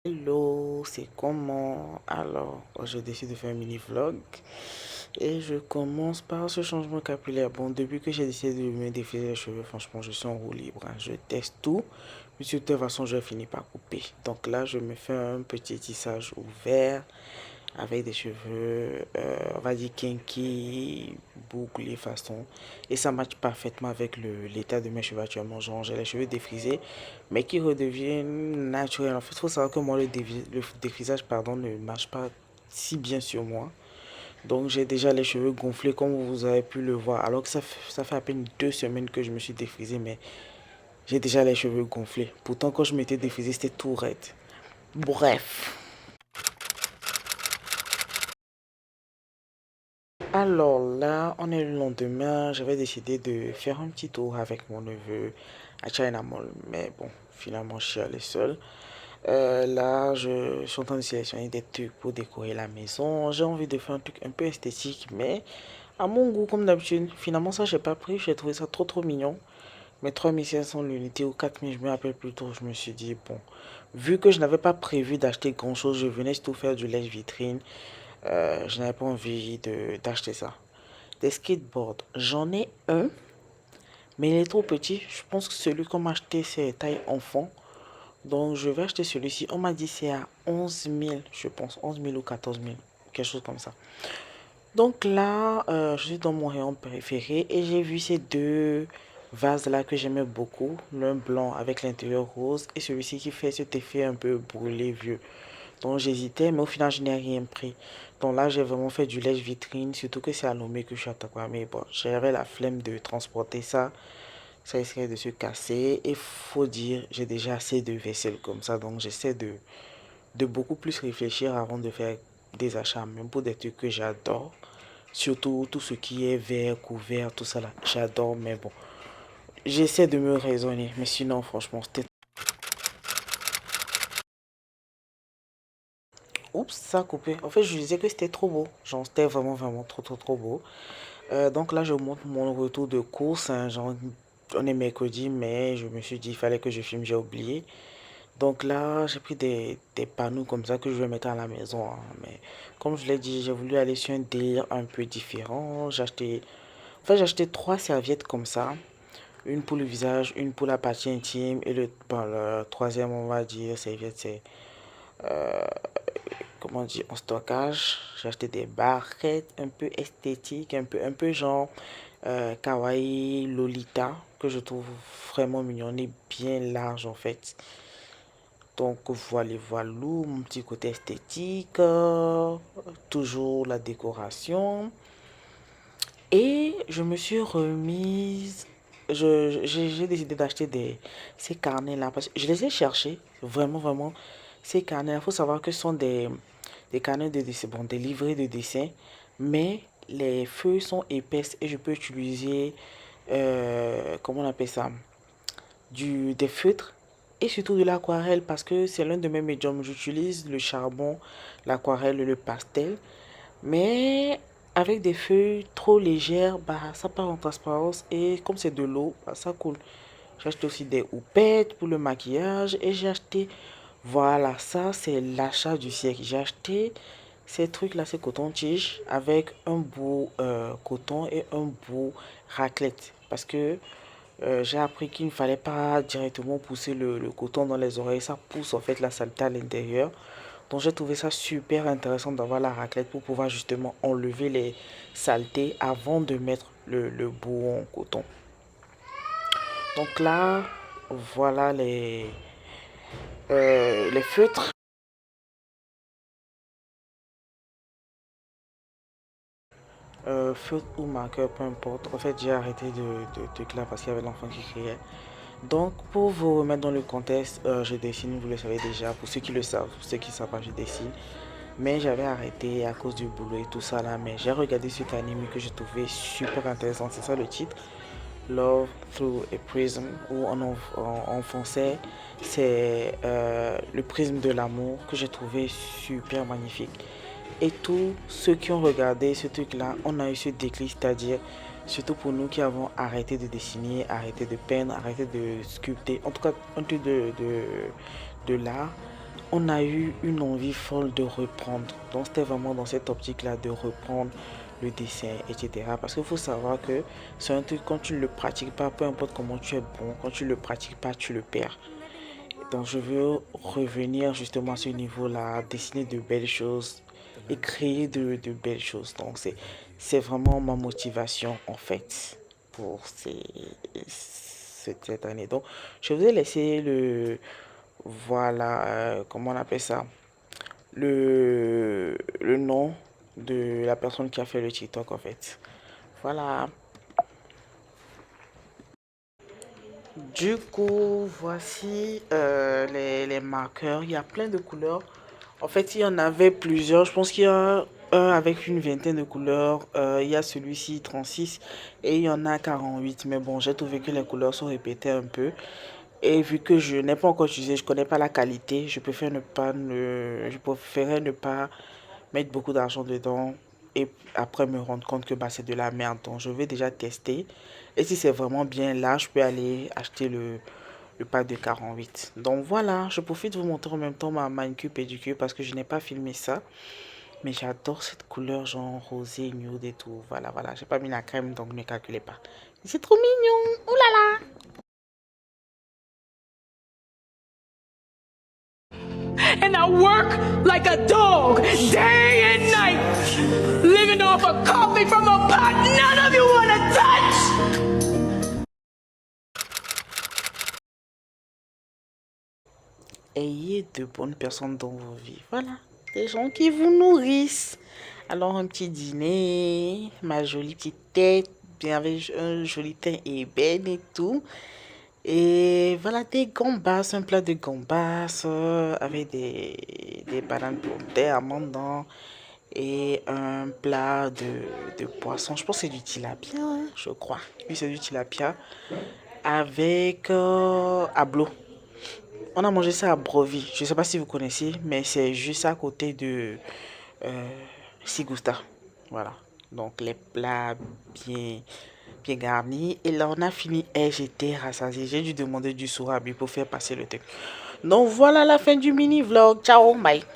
Hello, c'est comment? Alors, je décide de faire un mini vlog et je commence par ce changement capillaire. Bon, depuis que j'ai décidé de me défiler les cheveux, franchement, je suis en roue libre, hein. Je teste tout, mais de toute façon, je finis par couper. Donc là, je me fais un petit tissage ouvert avec des cheveux, on va dire kinky, bouclés façon. Et ça matche parfaitement avec l'état de mes cheveux actuellement. Genre, j'ai les cheveux défrisés, mais qui redeviennent naturels. En fait, il faut savoir que moi, le défrisage, pardon, ne marche pas si bien sur moi. Donc, j'ai déjà les cheveux gonflés, comme vous avez pu le voir. Alors que ça fait à peine 2 semaines que je me suis défrisé, mais j'ai déjà les cheveux gonflés. Pourtant, quand je m'étais défrisé, c'était tout raide. Bref. Alors là, on est le lendemain, j'avais décidé de faire un petit tour avec mon neveu à China Mall. Mais bon, finalement, je suis allé seul. Là, je suis en train de sélectionner des trucs pour décorer la maison. J'ai envie de faire un truc un peu esthétique, mais à mon goût, comme d'habitude. Finalement, ça, j'ai pas pris. J'ai trouvé ça trop mignon. Mais 3500 l'unité ou 4000, je me rappelle plus tôt. Je me suis dit, bon, vu que je n'avais pas prévu d'acheter grand-chose, je venais tout faire du lèche-vitrine. Je n'avais pas envie d'acheter ça. Des skateboards, j'en ai un, mais il est trop petit. Je pense que celui qu'on m'a acheté, c'est taille enfant. Donc, je vais acheter celui-ci. On m'a dit c'est à 11 000, je pense. 11 000 ou 14 000, quelque chose comme ça. Donc là, je suis dans mon rayon préféré et j'ai vu ces deux vases-là que j'aimais beaucoup. L'un blanc avec l'intérieur rose et celui-ci qui fait cet effet un peu brûlé vieux. Donc j'hésitais, mais au final, je n'ai rien pris. Donc là, j'ai vraiment fait du lèche-vitrine, surtout que c'est à Lomé que je suis à. Mais bon, j'avais la flemme de transporter ça. Ça risquait de se casser. Et faut dire, j'ai déjà assez de vaisselle comme ça. Donc j'essaie de beaucoup plus réfléchir avant de faire des achats, même pour des trucs que j'adore. Surtout tout ce qui est verre, couvert, tout ça là. J'adore, mais bon. J'essaie de me raisonner. Mais sinon, franchement, c'était... Oups, ça a coupé. En fait, je disais que c'était trop beau. Genre, c'était vraiment trop beau. Donc là, je monte mon retour de course, hein. Genre, on est mercredi, mais je me suis dit, il fallait que je filme, j'ai oublié. Donc là, j'ai pris des panneaux comme ça que je vais mettre à la maison, hein. Mais comme je l'ai dit, j'ai voulu aller sur un délire un peu différent. J'ai acheté trois serviettes comme ça. Une pour le visage, une pour la partie intime et le troisième, on va dire, serviette, c'est, comment on dit, en stockage. J'ai acheté des barrettes un peu esthétiques, un peu genre kawaii Lolita, que je trouve vraiment mignon et bien large en fait. Donc voilà, mon petit côté esthétique, toujours la décoration. Et je me suis remise, j'ai décidé d'acheter ces carnets-là, parce que je les ai cherchés, vraiment, ces carnets-là. Il faut savoir que ce sont des carnets de dessin, bon, des livrets de dessin, mais les feuilles sont épaisses et je peux utiliser, comment on appelle ça, des feutres et surtout de l'aquarelle parce que c'est l'un de mes médiums. J'utilise le charbon, l'aquarelle, le pastel, mais avec des feuilles trop légères, bah, ça part en transparence et comme c'est de l'eau, bah, ça coule. J'ai acheté aussi des houppettes pour le maquillage et j'ai acheté, voilà, ça c'est l'achat du siècle. J'ai acheté ces trucs-là, ces coton-tiges avec un bout coton et un bout raclette parce que j'ai appris qu'il ne fallait pas directement pousser le coton dans les oreilles. Ça pousse en fait la saleté à l'intérieur. Donc j'ai trouvé ça super intéressant d'avoir la raclette pour pouvoir justement enlever les saletés avant de mettre le bout en coton. Donc là, voilà les feutres. Feutre ou marqueur, peu importe. En fait, j'ai arrêté de trucs là parce qu'il y avait l'enfant qui criait. Donc, pour vous remettre dans le contexte, je dessine, vous le savez déjà. Pour ceux qui le savent, pour ceux qui ne savent pas, je dessine. Mais j'avais arrêté à cause du boulot et tout ça là. Mais j'ai regardé cet anime que je trouvais super intéressant. C'est ça le titre. Love Through a Prism. Ou en français, c'est le prisme de l'amour que j'ai trouvé super magnifique. Et tous ceux qui ont regardé ce truc-là, on a eu ce déclic, c'est-à-dire, surtout pour nous qui avons arrêté de dessiner, arrêté de peindre, arrêté de sculpter, en tout cas, un truc de l'art, on a eu une envie folle de reprendre. Donc c'était vraiment dans cette optique-là de reprendre le dessin, etc. Parce qu'il faut savoir que c'est un truc, quand tu ne le pratiques pas, peu importe comment tu es bon, quand tu ne le pratiques pas, tu le perds. Donc je veux revenir justement à ce niveau-là, dessiner de belles choses et créer de belles choses. Donc c'est vraiment ma motivation en fait pour cette année. Donc je vous ai laissé voilà, comment on appelle ça, le nom de la personne qui a fait le TikTok en fait. Voilà. Du coup, voici les marqueurs. Il y a plein de couleurs. En fait, il y en avait plusieurs. Je pense qu'il y a un avec une vingtaine de couleurs. Il y a celui-ci 36 et il y en a 48. Mais bon, j'ai trouvé que les couleurs sont répétées un peu. Et vu que je n'ai pas encore utilisé, je connais pas la qualité, je préférais ne pas mettre beaucoup d'argent dedans et après me rendre compte que bah, c'est de la merde. Donc je vais déjà tester. Et si c'est vraiment bien là, je peux aller acheter le pack de 48. Donc voilà, je profite de vous montrer en même temps ma manicure pédicure parce que je n'ai pas filmé ça. Mais j'adore cette couleur genre rosé, nude et tout. Voilà, voilà. J'ai pas mis la crème donc ne calculez pas. C'est trop mignon. Ouh là là. And I work like a dog day and night, living off of coffee from a pot none of you want to touch. Ayez de bonnes personnes dans vos vies. Voilà. Des gens qui vous nourrissent. Alors un petit dîner, ma jolie petite tête, bien avec un joli teint ébène et tout. Et voilà des gambas, un plat de gambas avec des bananes plantaires, amandes dedans et un plat de poisson. Je pense que c'est du tilapia, hein, je crois. Oui, c'est du tilapia avec ablo. On a mangé ça à Brovi. Je ne sais pas si vous connaissez, mais c'est juste à côté de euh, Sigusta. Voilà. Donc les plats bien, bien garnis. Et là, on a fini et j'étais rassasiée. J'ai dû demander du sourabi pour faire passer le temps. Donc voilà la fin du mini vlog. Ciao, bye.